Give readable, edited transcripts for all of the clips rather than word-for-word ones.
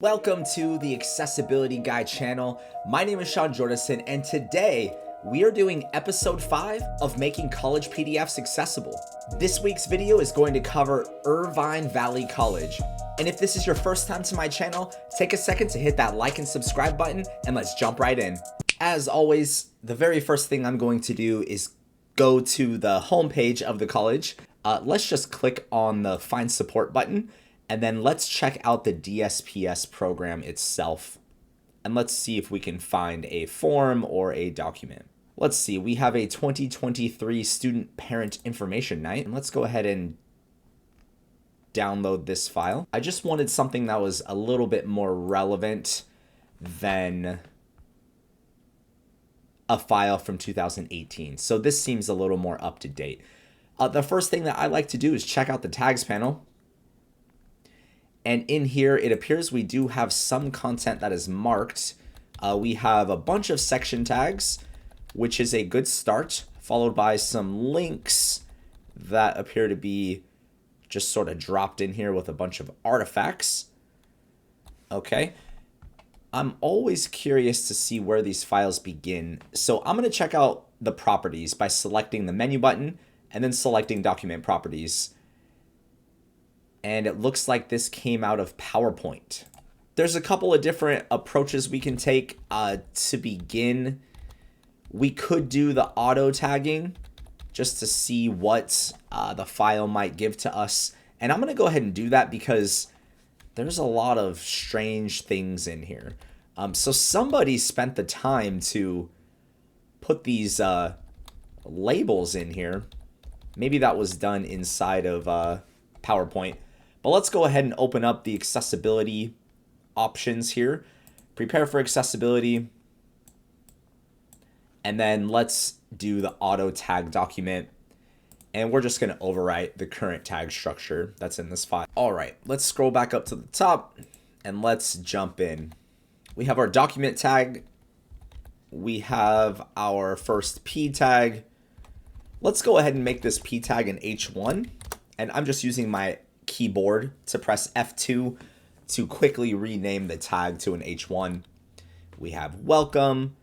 Welcome to the Accessibility Guy channel. My name is Sean Jordison, and today we are doing episode 5 of making college PDFs accessible. This week's video is going to cover Irvine Valley College. And if this is your first time to my channel, take a second to hit that like and subscribe button, and let's jump right in. As always, the very first thing I'm going to do is go to the homepage of the college. Let's just click on the Find Support button. And then let's check out the DSPS program itself. And let's see if we can find a form or a document. Let's see, we have a 2023 Student Parent Information Night. And let's go ahead and download this file. I just wanted something that was a little bit more relevant than a file from 2018. So this seems a little more up to date. The first thing that I like to do is check out the tags panel. And in here, it appears we do have some content that is marked. We have a bunch of section tags, which is a good start, followed by some links that appear to be just sort of dropped in here with a bunch of artifacts. Okay. I'm always curious to see where these files begin. So I'm going to check out the properties by selecting the menu button and then selecting document properties. And it looks like this came out of PowerPoint. There's a couple of different approaches we can take to begin. We could do the auto tagging just to see what the file might give to us. And I'm going to go ahead and do that because there's a lot of strange things in here. So somebody spent the time to put these labels in here. Maybe that was done inside of PowerPoint. But let's go ahead and open up the accessibility options here. Prepare for accessibility. And then let's do the auto tag document. And we're just going to overwrite the current tag structure that's in this file. All right, let's scroll back up to the top and let's jump in. We have our document tag. We have our first P tag. Let's go ahead and make this P tag an H1. And I'm just using my keyboard to press F2 to quickly rename the tag to an H1. We have welcome,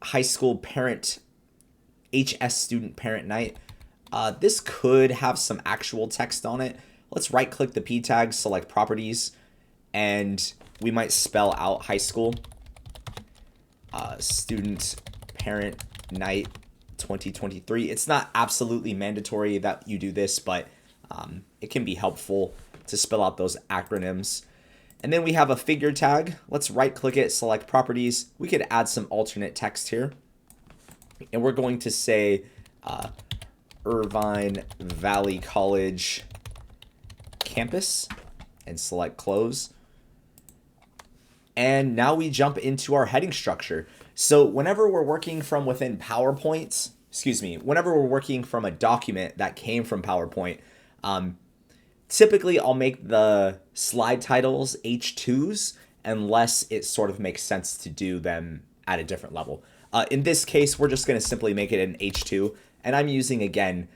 high school parent, HS student parent night. This could have some actual text on it. Let's right click the P tag, select properties, and we might spell out high school. Student parent night 2023. It's not absolutely mandatory that you do this, but it can be helpful to spell out those acronyms. And then we have a figure tag. Let's right click it, select properties. We could add some alternate text here. And we're going to say Irvine Valley College campus and select close. And now we jump into our heading structure. So whenever we're working from within PowerPoint, whenever we're working from a document that came from PowerPoint, typically I'll make the slide titles H2s unless it sort of makes sense to do them at a different level. In this case, we're just going to simply make it an H2, and I'm using, again,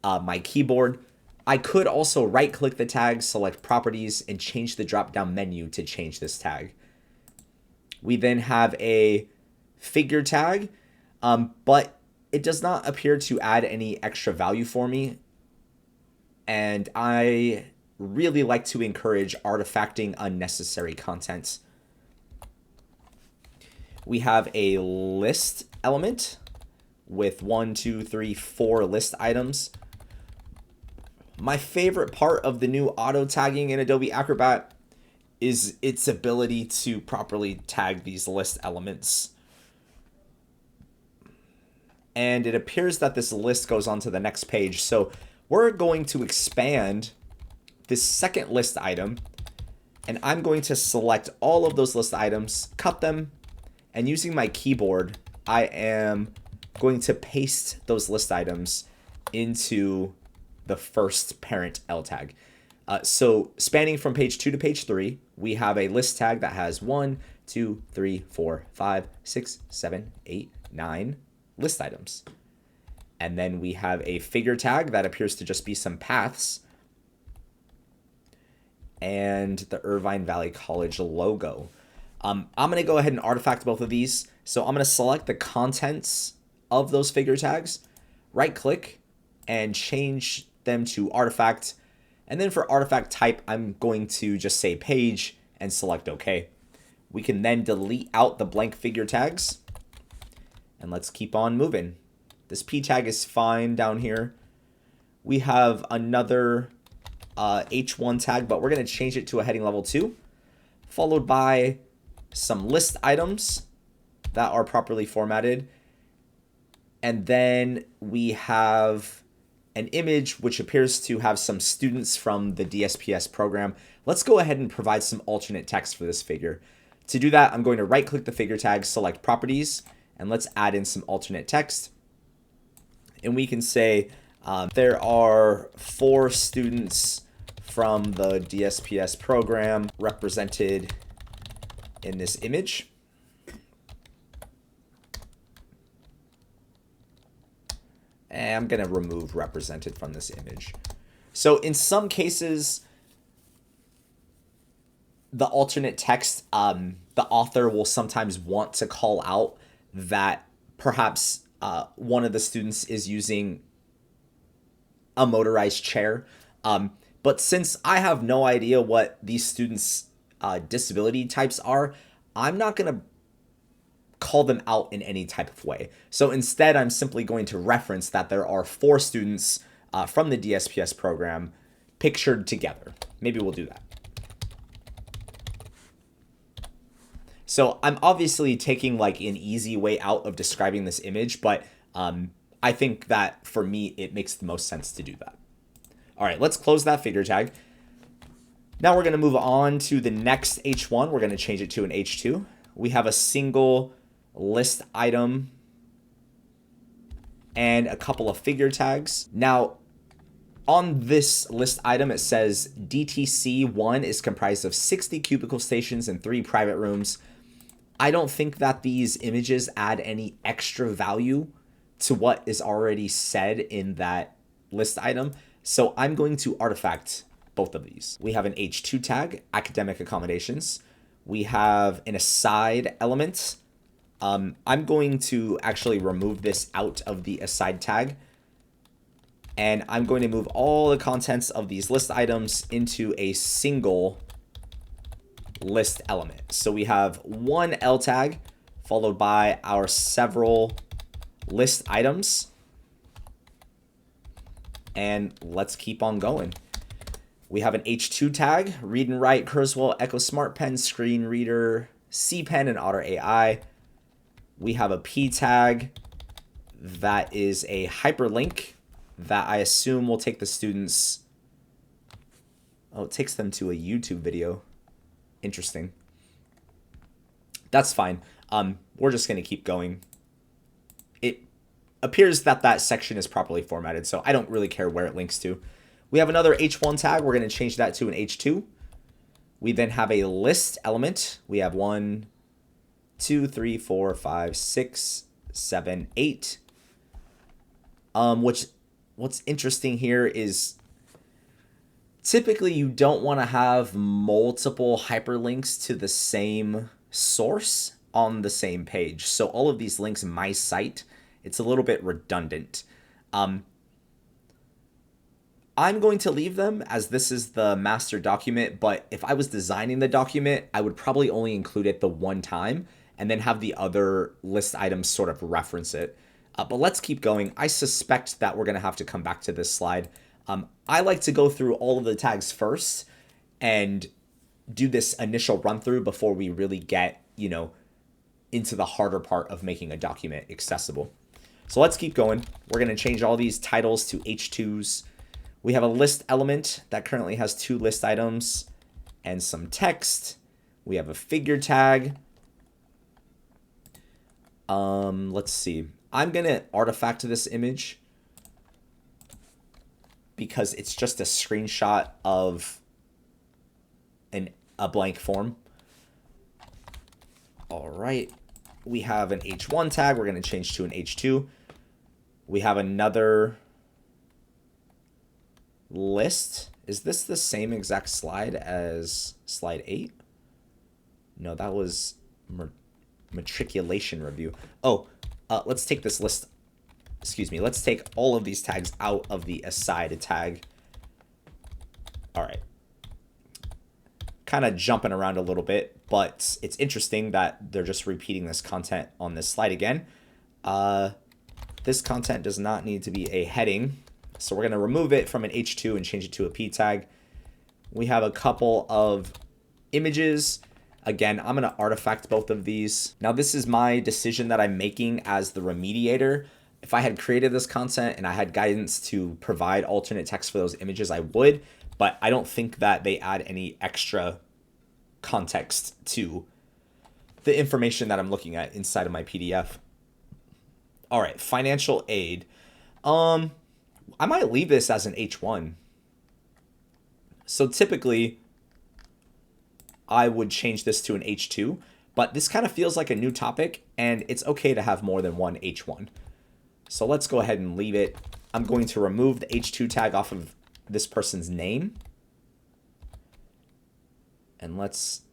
my keyboard. I could also right-click the tag, select properties, and change the drop-down menu to change this tag. We then have a figure tag, but it does not appear to add any extra value for me. And I really like to encourage artifacting unnecessary content. We have a list element with 1, 2, 3, 4 list items. My favorite part of the new auto tagging in Adobe Acrobat is its ability to properly tag these list elements. And it appears that this list goes on to the next page. So we're going to expand this second list item, and I'm going to select all of those list items, cut them, and using my keyboard, I am going to paste those list items into the first parent L tag. So spanning from page 2 to page 3, we have a list tag that has 1, 2, 3, 4, 5, 6, 7, 8, 9 list items. And then we have a figure tag that appears to just be some paths. and the Irvine Valley College logo. I'm going to go ahead and artifact both of these. So I'm going to select the contents of those figure tags, right click, and change them to artifact. And then for artifact type, I'm going to just say page and select OK. We can then delete out the blank figure tags. And let's keep on moving. This P tag is fine down here. We have another H1 tag, but we're going to change it to a heading level 2, followed by some list items that are properly formatted. And then we have an image which appears to have some students from the DSPS program. Let's go ahead and provide some alternate text for this figure. To do that, I'm going to right-click the figure tag, select Properties, and let's add in some alternate text. And we can say there are 4 students from the DSPS program represented in this image. And I'm going to remove represented from this image. So in some cases, the alternate text, the author will sometimes want to call out that perhaps one of the students is using a motorized chair. But since I have no idea what these students' disability types are, I'm not going to call them out in any type of way. So instead, I'm simply going to reference that there are 4 students from the DSPS program pictured together. Maybe we'll do that. So I'm obviously taking like an easy way out of describing this image, but I think that for me, it makes the most sense to do that. All right, let's close that figure tag. Now we're going to move on to the next H1. We're going to change it to an H2. We have a single list item and a couple of figure tags. Now, on this list item, it says DTC1 is comprised of 60 cubicle stations and 3 private rooms. I don't think that these images add any extra value to what is already said in that list item. So I'm going to artifact both of these. We have an H2 tag, academic accommodations. We have an aside element. I'm going to actually remove this out of the aside tag. And I'm going to move all the contents of these list items into a single list element. So we have one L tag followed by our several list items. And let's keep on going. We have an H2 tag, read and write, Kurzweil, Echo Smart Pen, Screen Reader, C Pen, and Otter AI. We have a P tag that is a hyperlink that I assume will take the students. Oh, it takes them to a YouTube video. Interesting. That's fine. We're just going to keep going. It appears that that section is properly formatted, so I don't really care where it links to. We have another H1 tag. We're going to change that to an H2. We then have a list element. We have 1, 2, 3, 4, 5, 6, 7, 8. What's interesting here is typically you don't want to have multiple hyperlinks to the same source on the same page. So all of these links my site, it's a little bit redundant. I'm going to leave them as this is the master document, but if I was designing the document, I would probably only include it the one time and then have the other list items sort of reference it. But let's keep going. I suspect that we're going to have to come back to this slide. I like to go through all of the tags first and do this initial run through before we really get, into the harder part of making a document accessible. So let's keep going. We're going to change all these titles to H2s. We have a list element that currently has 2 list items and some text. We have a figure tag. Let's see. I'm going to artifact this image because it's just a screenshot of a blank form. All right. We have an H1 tag. We're going to change to an H2. We have another list. Is this the same exact slide as slide 8? No, that was matriculation review. Oh, let's take this list. Excuse me. Let's take all of these tags out of the aside tag. All right. Kind of jumping around a little bit, but it's interesting that they're just repeating this content on this slide again. This content does not need to be a heading. So we're going to remove it from an H2 and change it to a P tag. We have a couple of images. Again, I'm going to artifact both of these. Now, this is my decision that I'm making as the remediator. If I had created this content and I had guidance to provide alternate text for those images, I would, but I don't think that they add any extra context to the information that I'm looking at inside of my PDF. All right, financial aid. I might leave this as an H1. So typically, I would change this to an H2, but this kind of feels like a new topic, and it's okay to have more than one H1. So let's go ahead and leave it. I'm going to remove the H2 tag off of this person's name. And let's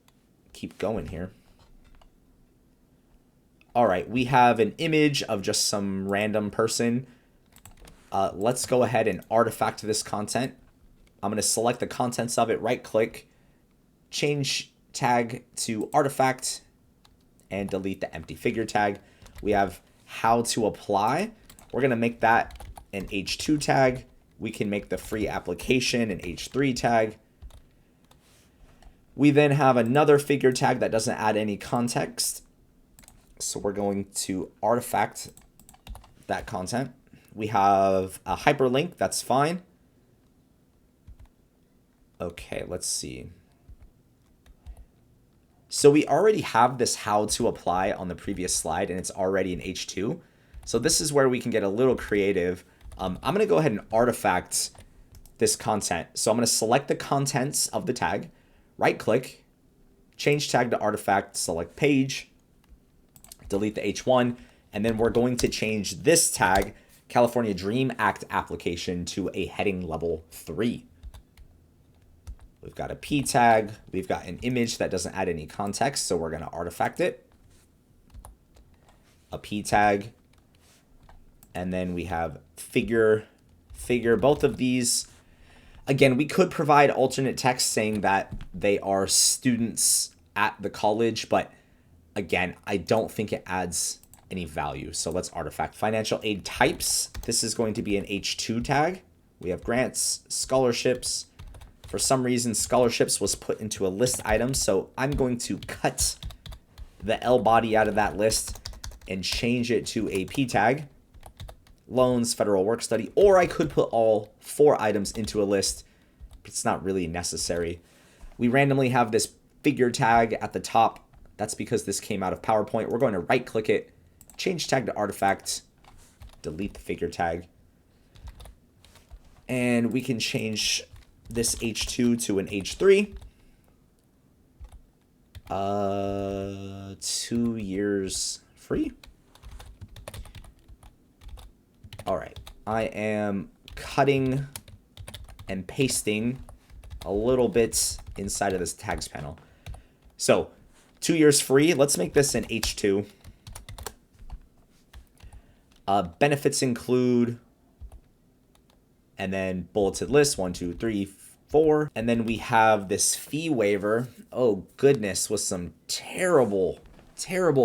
keep going here. All right, we have an image of just some random person. Let's go ahead and artifact this content. I'm going to select the contents of it, right-click, change tag to artifact, and delete the empty figure tag. We have how to apply. We're going to make that an H2 tag. We can make the free application an H3 tag. We then have another figure tag that doesn't add any context. So we're going to artifact that content. We have a hyperlink. That's fine. Okay, let's see. So we already have this how to apply on the previous slide, and it's already an H2. So this is where we can get a little creative. I'm going to go ahead and artifact this content. So I'm going to select the contents of the tag, right-click, change tag to artifact, select page, delete the H1, and then we're going to change this tag, California Dream Act application, to a heading level 3. We've got a P tag. We've got an image that doesn't add any context, so we're going to artifact it. A P tag. And then we have figure. Both of these, again, we could provide alternate text saying that they are students at the college, but again, I don't think it adds any value. So let's artifact financial aid types. This is going to be an H2 tag. We have grants, scholarships. For some reason, scholarships was put into a list item, so I'm going to cut the L body out of that list and change it to a P tag. Loans, federal work study, or I could put all 4 items into a list, but it's not really necessary. We randomly have this figure tag at the top. That's because this came out of PowerPoint. We're going to right-click it, change tag to artifact, delete the figure tag, and we can change this H2 to an H3. 2 years free. All right, I am cutting and pasting a little bit inside of this tags panel. So 2 years free, let's make this an H2. Benefits include, and then bulleted list, 1, 2, 3, 4. And then we have this fee waiver. Oh goodness, with some terrible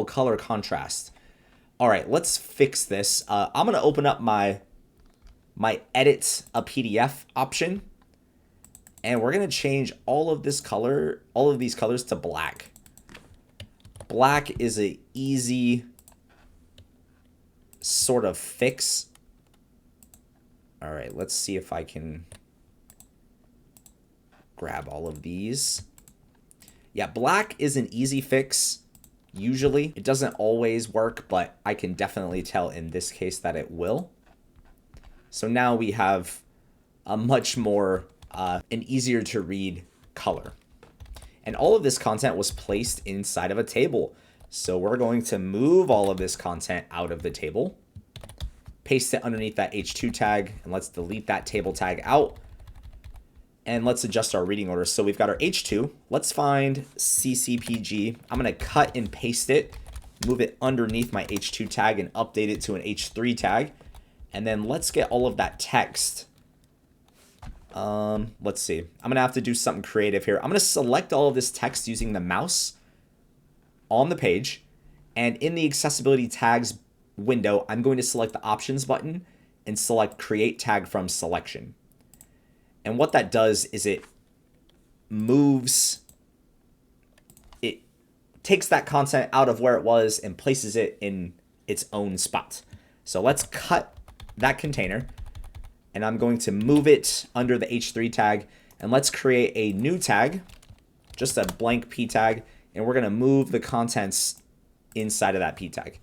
color contrast. All right, let's fix this. I'm gonna open up my edit a PDF option, and we're gonna change all of these colors to black. Black is a easy sort of fix. All right, let's see if I can grab all of these. Yeah, black is an easy fix. Usually, it doesn't always work, but I can definitely tell in this case that it will. So now we have a much more, an easier to read color. And all of this content was placed inside of a table. So we're going to move all of this content out of the table, paste it underneath that H2 tag, and let's delete that table tag out. And let's adjust our reading order. So we've got our H2. Let's find CCPG. I'm going to cut and paste it, move it underneath my H2 tag and update it to an H3 tag. And then let's get all of that text. Let's see. I'm going to have to do something creative here. I'm going to select all of this text using the mouse on the page. And in the accessibility tags window, I'm going to select the options button and select create tag from selection. And what that does is it takes that content out of where it was and places it in its own spot. So let's cut that container, and I'm going to move it under the H3 tag, and let's create a new tag, just a blank P tag, and we're going to move the contents inside of that P tag.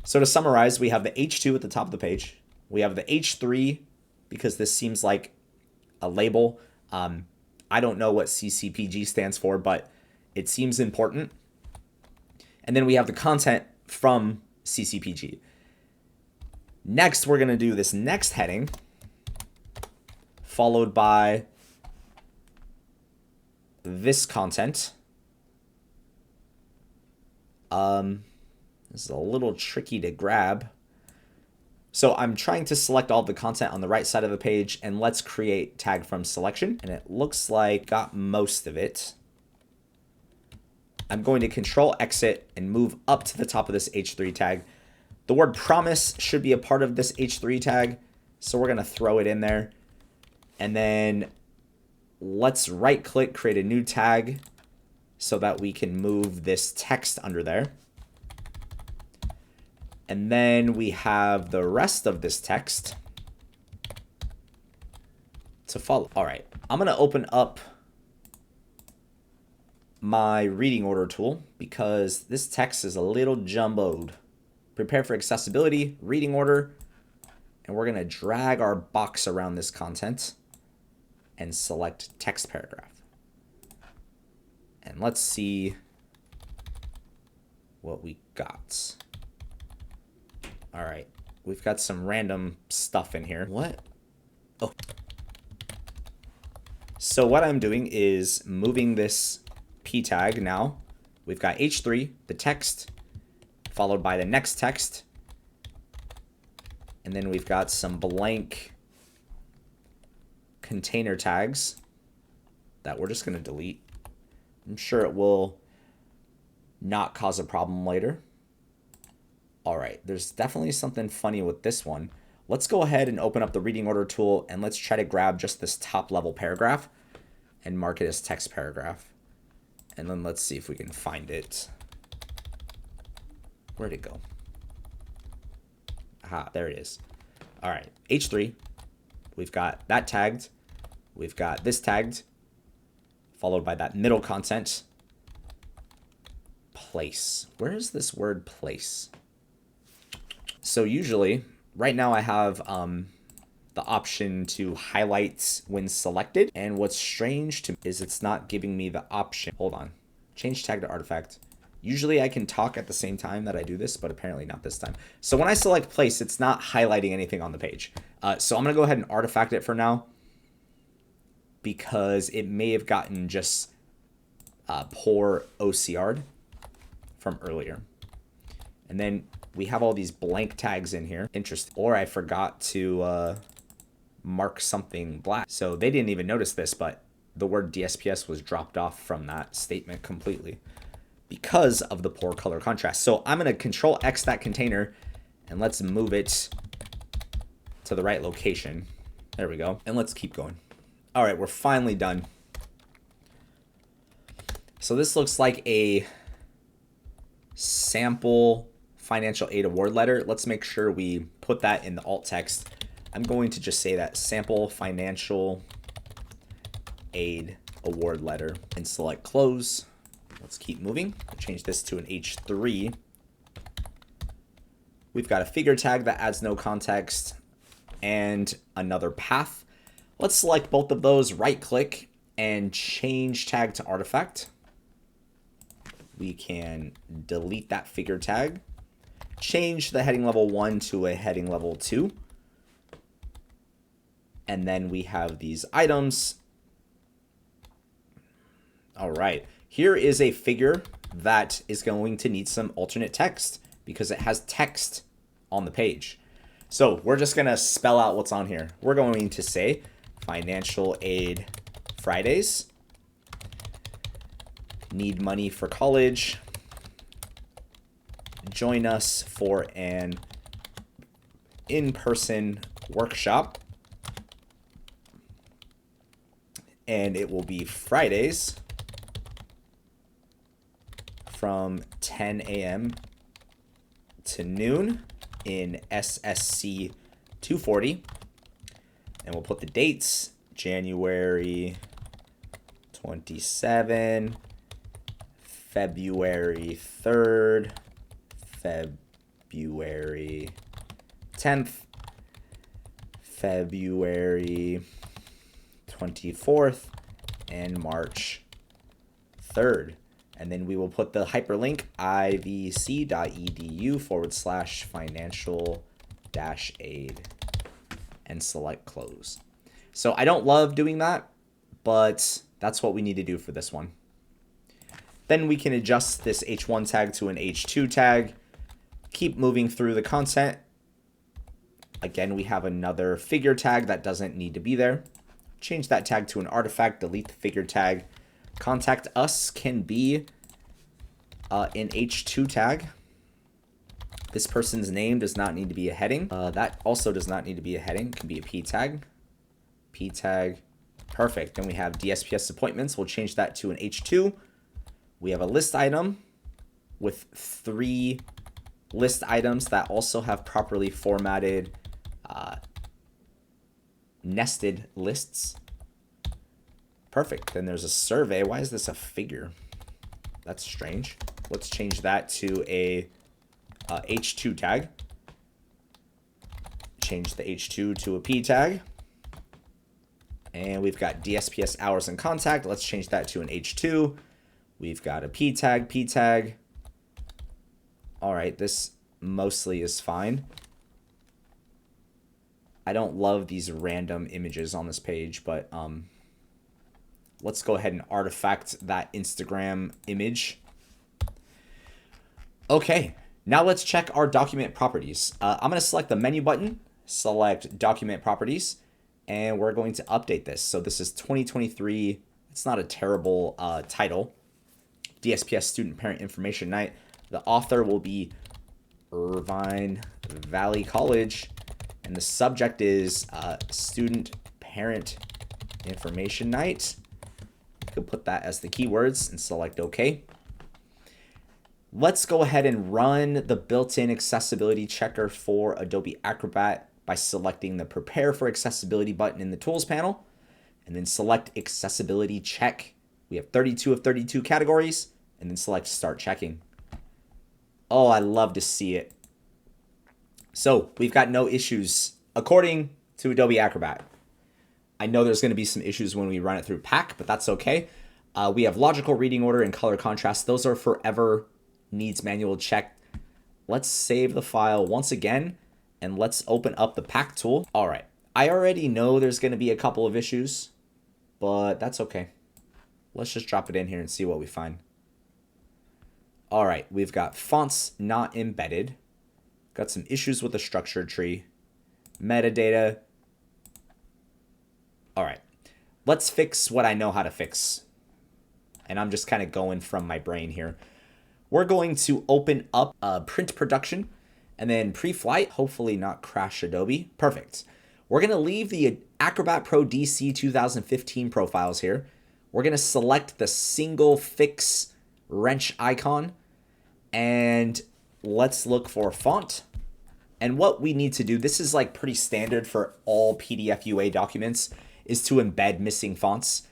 So to summarize, we have the H2 at the top of the page. We have the H3 because this seems like a label. I don't know what CCPG stands for, but it seems important. And then we have the content from CCPG. Next, we're going to do this next heading, followed by this content. This is a little tricky to grab. So I'm trying to select all the content on the right side of the page, and let's create tag from selection. And it looks like got most of it. I'm going to control exit and move up to the top of this H3 tag. The word promise should be a part of this H3 tag, so we're going to throw it in there. And then let's right click, create a new tag so that we can move this text under there. And then we have the rest of this text to follow. All right, I'm going to open up my reading order tool because this text is a little jumbled. Prepare for accessibility, reading order, and we're going to drag our box around this content and select text paragraph. And let's see what we got. All right, we've got some random stuff in here. What? Oh. So what I'm doing is moving this P tag now. We've got H3, the text, followed by the next text. And then we've got some blank container tags that we're just going to delete. I'm sure it will not cause a problem later. All right, there's definitely something funny with this one. Let's go ahead and open up the reading order tool, and let's try to grab just this top level paragraph and mark it as text paragraph. And then let's see if we can find it. Where'd it go? Aha, there it is. All right, H3. We've got that tagged. We've got this tagged, followed by that middle content. Place. Where is this word place? So usually, right now I have the option to highlight when selected. And what's strange to me is it's not giving me the option. Hold on. Change tag to artifact. Usually I can talk at the same time that I do this, but apparently not this time. So when I select place, it's not highlighting anything on the page. So I'm going to go ahead and artifact it for now because it may have gotten just poor OCR'd from earlier. And then we have all these blank tags in here. Interesting. Or I forgot to mark something black. So they didn't even notice this, but the word DSPS was dropped off from that statement completely because of the poor color contrast. So I'm going to control X that container and let's move it to the right location. There we go. And let's keep going. All right, we're finally done. So this looks like a sample financial aid award letter. Let's make sure we put that in the alt text. I'm going to just say that sample financial aid award letter and select close. Let's keep moving. I'll change this to an H3. We've got a figure tag that adds no context and another path. Let's select both of those, right click and change tag to artifact. We can delete that figure tag, change the heading level 1 to a heading level 2. And then we have these items All right, here is a figure that is going to need some alternate text because it has text on the page. So we're just going to spell out what's on here. We're going to say financial aid Fridays, need money for college, join us for an in-person workshop, and it will be Fridays from 10 a.m. to noon in SSC 240, and we'll put the dates, January 27, February 3rd, February 10th, February 24th, and March 3rd. And then we will put the hyperlink ivc.edu/financial-aid and select close. So I don't love doing that, but that's what we need to do for this one. Then we can adjust this H1 tag to an H2 tag. Keep moving through the content. Again, we have another figure tag that doesn't need to be there. Change that tag to an artifact, delete the figure tag. Contact us can be an H2 tag. This person's name does not need to be a heading. That also does not need to be a heading. It can be a P tag. P tag. Perfect. Then we have DSPS appointments. We'll change that to an H2. We have a list item with 3 list items that also have properly formatted nested lists. Perfect. Then there's a survey. Why is this a figure? That's strange. Let's change that to a H2 tag. Change the H2 to a P tag. And we've got DSPS hours and contact. Let's change that to an H2. We've got a P tag, P tag. All right, this mostly is fine. I don't love these random images on this page, but let's go ahead and artifact that Instagram image. Okay, now let's check our document properties. I'm going to select the menu button, select document properties, and we're going to update this. So this is 2023. It's not a terrible title. DSPS Student Parent Information Night. The author will be Irvine Valley College, and the subject is Student Parent Information Night. You can put that as the keywords and select OK. Let's go ahead and run the built-in accessibility checker for Adobe Acrobat by selecting the Prepare for Accessibility button in the Tools panel, and then select Accessibility Check. We have 32 of 32 categories, and then select Start Checking. Oh, I love to see it. So we've got no issues according to Adobe Acrobat. I know there's going to be some issues when we run it through Pack, but that's okay. We have logical reading order and color contrast. Those are forever needs manual check. Let's save the file once again, and let's open up the Pack tool. All right. I already know there's going to be a couple of issues, but that's okay. Let's just drop it in here and see what we find. All right. We've got fonts not embedded. Got some issues with the structured tree. Metadata. All right. Let's fix what I know how to fix. And I'm just kind of going from my brain here. We're going to open up print production and then pre-flight, hopefully not crash Adobe. Perfect. We're going to leave the Acrobat Pro DC 2015 profiles here. We're going to select the single fix wrench icon, and let's look for font. And what we need to do, this is like pretty standard for all PDF UA documents, is to embed missing fonts.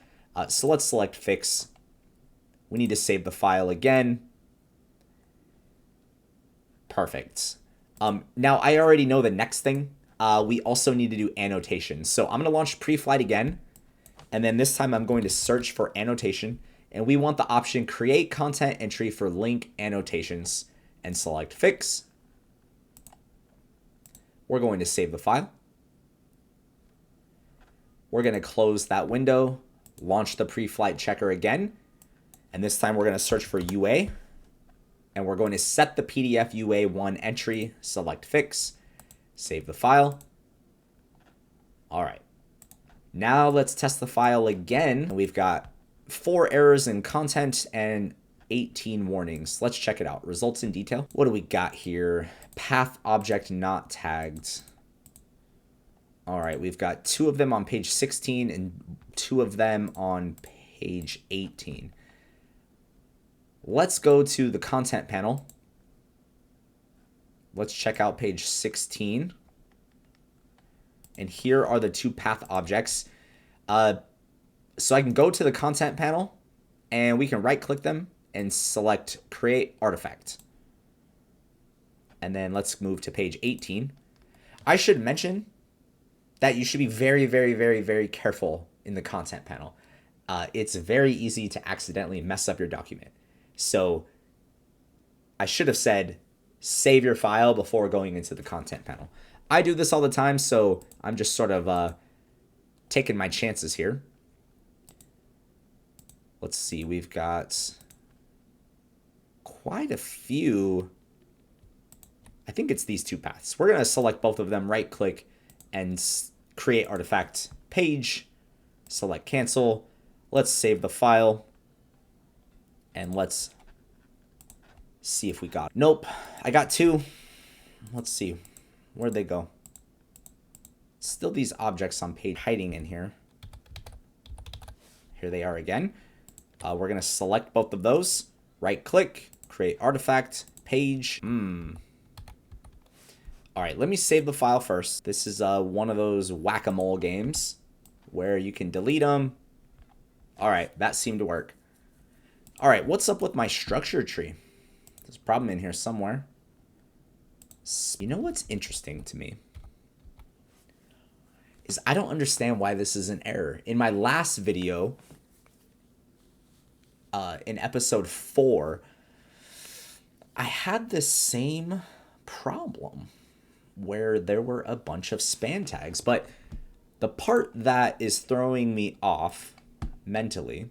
So let's select fix. We need to save the file again. Perfect. Now I already know the next thing. We also need to do annotations. So I'm going to launch pre-flight again. And then this time I'm going to search for annotation. And we want the option create content entry for link annotations and select fix. We're going to save the file. We're going to close that window, launch the pre-flight checker again. And this time we're going to search for UA. And we're going to set the PDF UA1 entry, select fix, save the file. All right. Now let's test the file again. We've got 4 errors in content and 18 warnings. Let's check it out. Results in detail. What do we got here? Path object not tagged. All right, we've got 2 of them on page 16 and 2 of them on page 18. Let's go to the content panel. Let's check out page 16. And here are the 2 path objects. So I can go to the content panel and we can right click them and select create artifact. And then let's move to page 18. I should mention that you should be very, very, very, very careful in the content panel. It's very easy to accidentally mess up your document. So I should have said, save your file before going into the content panel. I do this all the time, so I'm just sort of taking my chances here. Let's see, we've got quite a few. I think it's these 2 paths. We're going to select both of them, right click and create artifact page, select cancel. Let's save the file and let's see if we got it. Nope, I got 2. Let's see, where'd they go? Still these objects on page hiding in here. Here they are again. We're going to select both of those, right click, create artifact, page. All right, let me save the file first. This is one of those whack-a-mole games where you can delete them. All right, that seemed to work. All right, what's up with my structure tree? There's a problem in here somewhere. You know what's interesting to me? Is I don't understand why this is an error. In my last video, in episode 4, I had the same problem where there were a bunch of span tags, but the part that is throwing me off mentally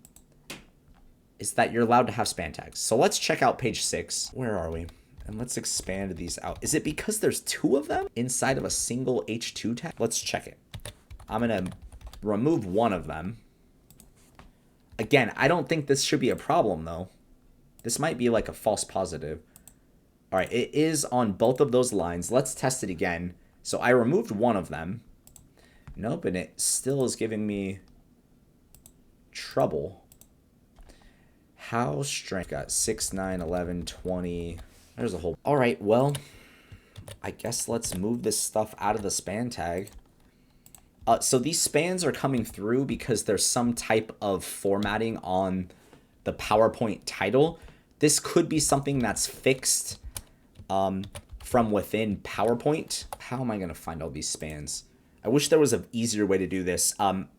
is that you're allowed to have span tags. So let's check out page 6. Where are we? And let's expand these out. Is it because there's 2 of them inside of a single H2 tag? Let's check it. I'm going to remove one of them. Again, I don't think this should be a problem, though. This might be like a false positive. All right, it is on both of those lines. Let's test it again. So I removed one of them. Nope, and it still is giving me trouble. How strange. Got 6, 9, 11, 20. There's a whole... All right, well, I guess let's move this stuff out of the span tag. So these spans are coming through because there's some type of formatting on the PowerPoint title. This could be something that's fixed from within PowerPoint. How am I going to find all these spans? I wish there was an easier way to do this. I'm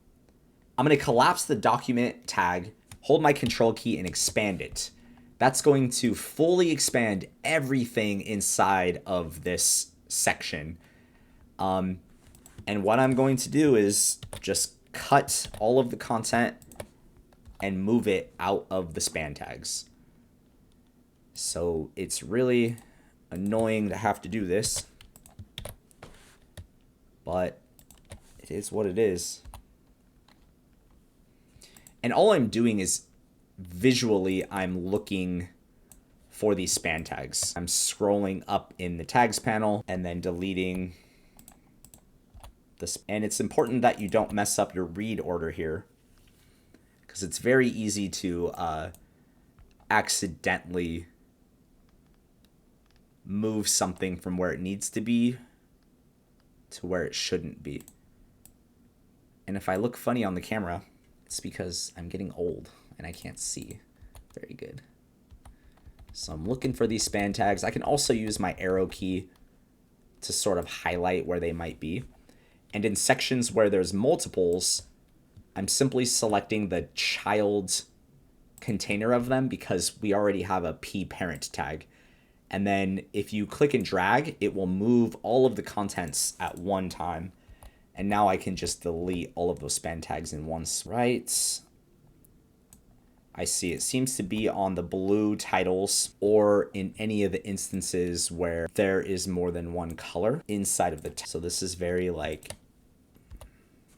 going to collapse the document tag, hold my control key, and expand it. That's going to fully expand everything inside of this section. And what I'm going to do is just cut all of the content and move it out of the span tags. So it's really annoying to have to do this, but it is what it is. And all I'm doing is visually I'm looking for these span tags. I'm scrolling up in the tags panel and then deleting this. And it's important that you don't mess up your read order here, because it's very easy to accidentally move something from where it needs to be to where it shouldn't be. And if I look funny on the camera, it's because I'm getting old and I can't see very good. So I'm looking for these span tags. I can also use my arrow key to sort of highlight where they might be. And in sections where there's multiples, I'm simply selecting the child container of them because we already have a P parent tag. And then if you click and drag, it will move all of the contents at one time. And now I can just delete all of those span tags in once. Right. I see it seems to be on the blue titles or in any of the instances where there is more than one color inside of the text. So this is very like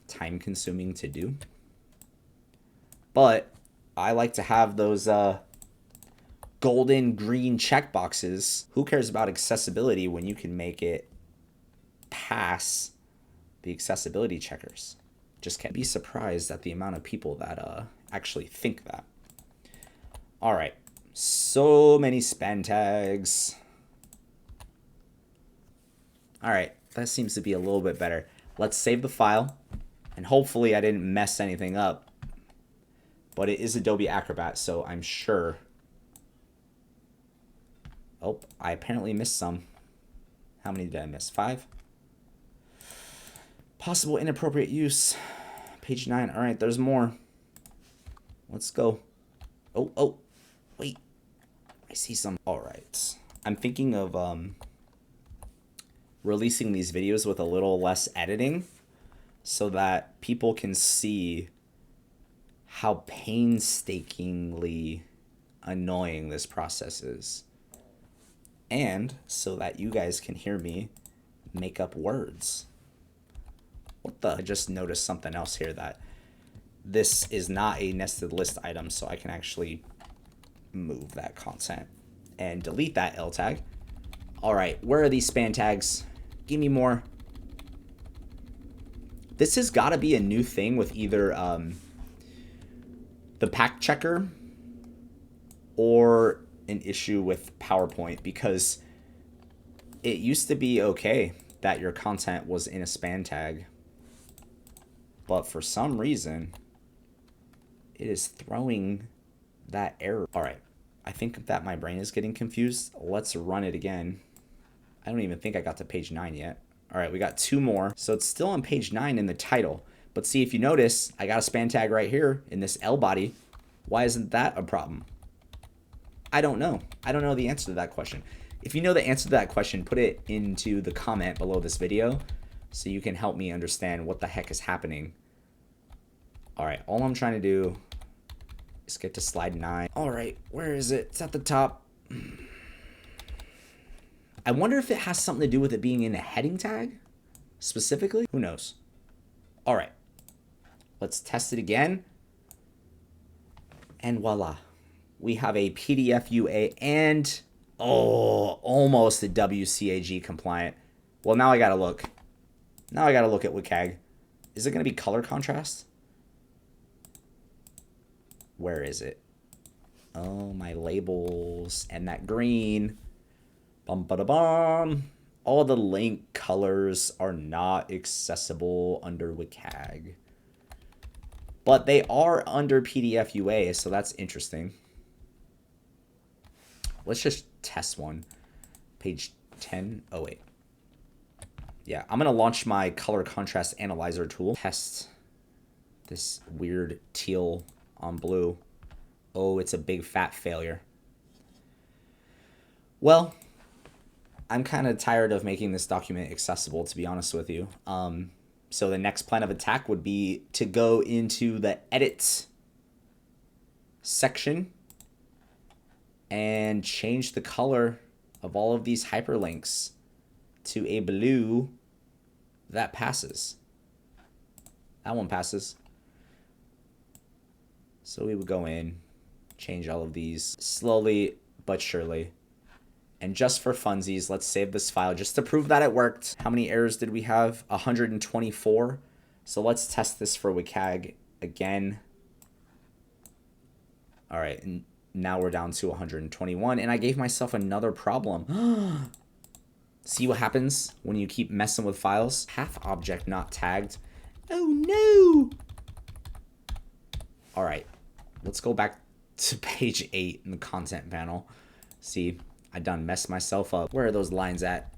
time consuming to do. But I like to have those golden green checkboxes. Who cares about accessibility when you can make it pass the accessibility checkers? Just can't be surprised at the amount of people that actually think that. All right, so many span tags. All right, that seems to be a little bit better. Let's save the file, and hopefully I didn't mess anything up. But it is Adobe Acrobat, so I'm sure. Oh, I apparently missed some. How many did I miss? 5? Possible inappropriate use. Page 9. All right, there's more. Let's go. Oh, wait. I see some. All right. I'm thinking of releasing these videos with a little less editing so that people can see how painstakingly annoying this process is. And so that you guys can hear me make up words. What the? I just noticed something else here, that this is not a nested list item, so I can actually move that content and delete that L tag. All right, where are these span tags? Give me more. This has got to be a new thing with either the pack checker or an issue with PowerPoint, because it used to be okay that your content was in a span tag, but for some reason it is throwing that error. All right, I think that my brain is getting confused. Let's run it again. I don't even think I got to page 9 yet. All right, we got 2 more. So it's still on page 9 in the title. But see, if you notice, I got a span tag right here in this L body. Why isn't that a problem? I don't know. I don't know the answer to that question. If you know the answer to that question, put it into the comment below this video so you can help me understand what the heck is happening. All right, all I'm trying to do is get to slide 9. All right, where is it? It's at the top. I wonder if it has something to do with it being in a heading tag specifically. Who knows? All right, let's test it again. And voila, we have a PDF UA and, oh, almost a WCAG compliant. Well, now I gotta look. Now I gotta look at WCAG. Is it gonna be color contrast? Where is it? Oh, my labels and that green. Bum ba da bum. All the link colors are not accessible under WCAG. But they are under PDF UA, so that's interesting. Let's just test one. Page 10. Oh, wait. Yeah, I'm going to launch my color contrast analyzer tool. Test this weird teal on blue. Oh, it's a big fat failure. Well, I'm kind of tired of making this document accessible, to be honest with you. So the next plan of attack would be to go into the edit section and change the color of all of these hyperlinks to a blue that passes. That one passes. So we would go in, change all of these slowly but surely. And just for funsies, let's save this file just to prove that it worked. How many errors did we have? 124. So let's test this for WCAG again. All right, and now we're down to 121, and I gave myself another problem. See what happens when you keep messing with files? Path object not tagged. Oh no! All right, let's go back to page 8 in the content panel. See, I done messed myself up. Where are those lines at?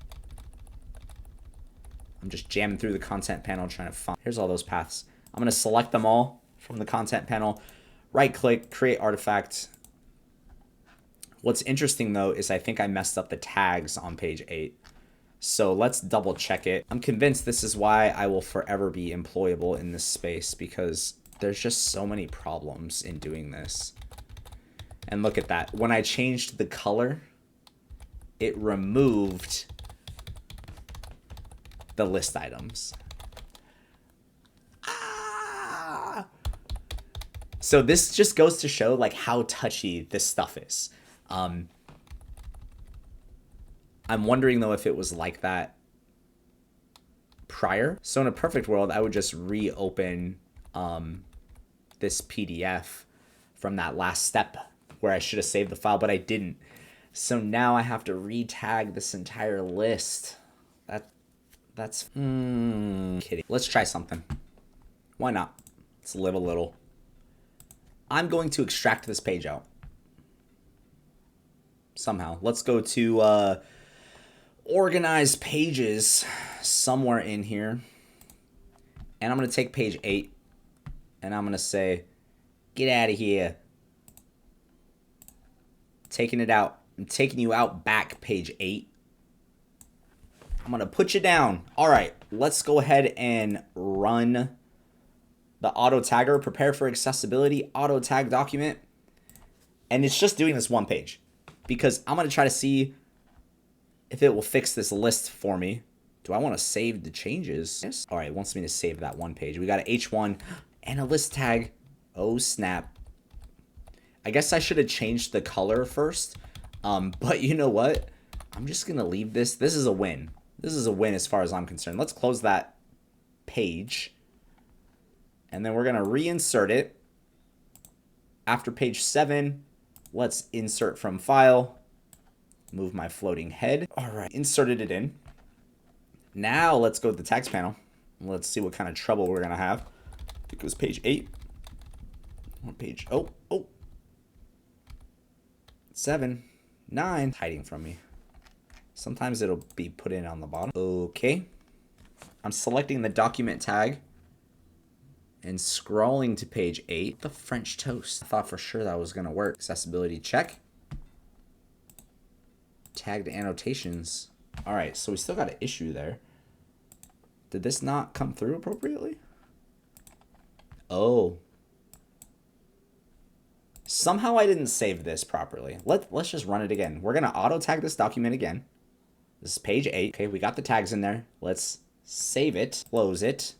I'm just jamming through the content panel trying to find. Here's all those paths. I'm gonna select them all from the content panel. Right click, create artifact. What's interesting though is I think I messed up the tags on page 8. So let's double check it. I'm convinced this is why I will forever be employable in this space, because there's just so many problems in doing this. And look at that. When I changed the color, it removed the list items. So this just goes to show like how touchy this stuff is. I'm wondering though if it was like that prior. So in a perfect world, I would just reopen this PDF from that last step where I should have saved the file, but I didn't. So now I have to re-tag this entire list. That's kidding. Let's try something. Why not? Let's live a little. I'm going to extract this page out. Somehow. Let's go to organize pages somewhere in here. And I'm going to take page 8. And I'm going to say, get out of here. Taking it out. I'm taking you out back, page 8. I'm going to put you down. All right, let's go ahead and run the auto tagger. Prepare for accessibility, auto tag document. And it's just doing this one page because I'm going to try to see if it will fix this list for me. Do I want to save the changes? Yes. All right, it wants me to save that one page. We got an H1 and a list tag. Oh, snap. I guess I should have changed the color first. But you know what? I'm just going to leave this. This is a win. This is a win as far as I'm concerned. Let's close that page. And then we're going to reinsert it. After page 7, let's insert from file. Move my floating head. All right, inserted it in. Now let's go to the tags panel. Let's see what kind of trouble we're going to have. I think it was page 8. One page. Oh. 7, 9. Hiding from me. Sometimes it'll be put in on the bottom. Okay. I'm selecting the document tag and scrolling to page 8. The French toast. I thought for sure that was going to work. Accessibility check. Tagged annotations. All right, so we still got an issue there. Did this not come through appropriately? Oh. Somehow I didn't save this properly. Let's just run it again. We're going to auto tag this document again. This is page 8. Okay, we got the tags in there. Let's save it, close it.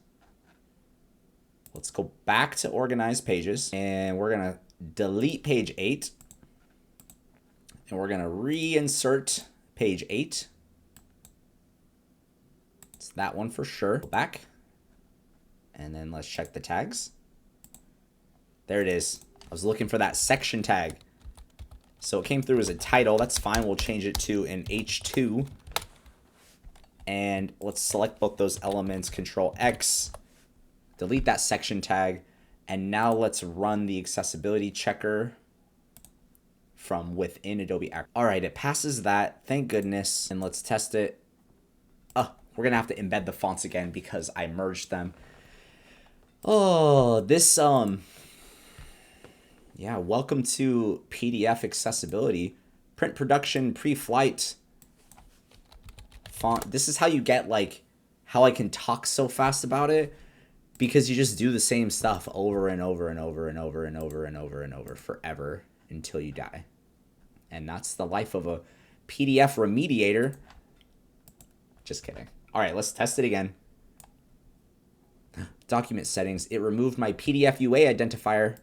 Let's go back to organize pages and we're going to delete page 8. And we're going to reinsert page 8. It's that one for sure. Go back. And then let's check the tags. There it is. I was looking for that section tag. So it came through as a title. That's fine. We'll change it to an H2. And let's select both those elements. Control X. Delete that section tag. And now let's run the accessibility checker from within Adobe Acrobat. All right, it passes that. Thank goodness. And let's test it. We're going to have to embed the fonts again because I merged them. Oh, this, yeah, welcome to PDF accessibility. Print production, pre-flight. Font. This is how you get, like, how I can talk so fast about it. Because you just do the same stuff over and over and over and over and over and over and over forever until you die. And that's the life of a PDF remediator. Just kidding. All right, let's test it again. Document settings. It removed my PDF UA identifier.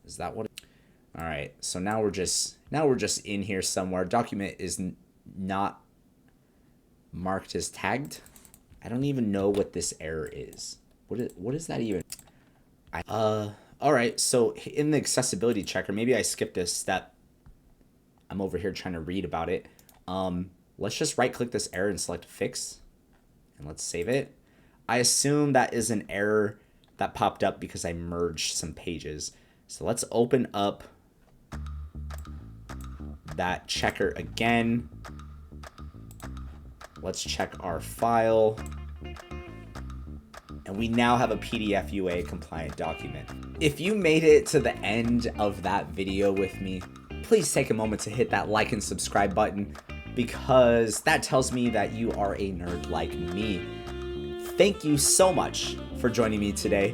Is that what? All right. So now we're just in here somewhere. Document is not marked as tagged. I don't even know what this error is. What is that even? All right. So in the accessibility checker, maybe I skipped a step. I'm over here trying to read about it. Let's just right click this error and select fix. And let's save it. I assume that is an error that popped up because I merged some pages. So let's open up that checker again. Let's check our file. And we now have a PDF UA compliant document. If you made it to the end of that video with me, please take a moment to hit that like and subscribe button because that tells me that you are a nerd like me. Thank you so much for joining me today.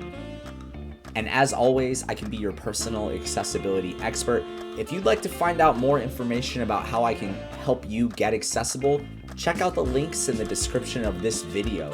And as always, I can be your personal accessibility expert. If you'd like to find out more information about how I can help you get accessible, check out the links in the description of this video.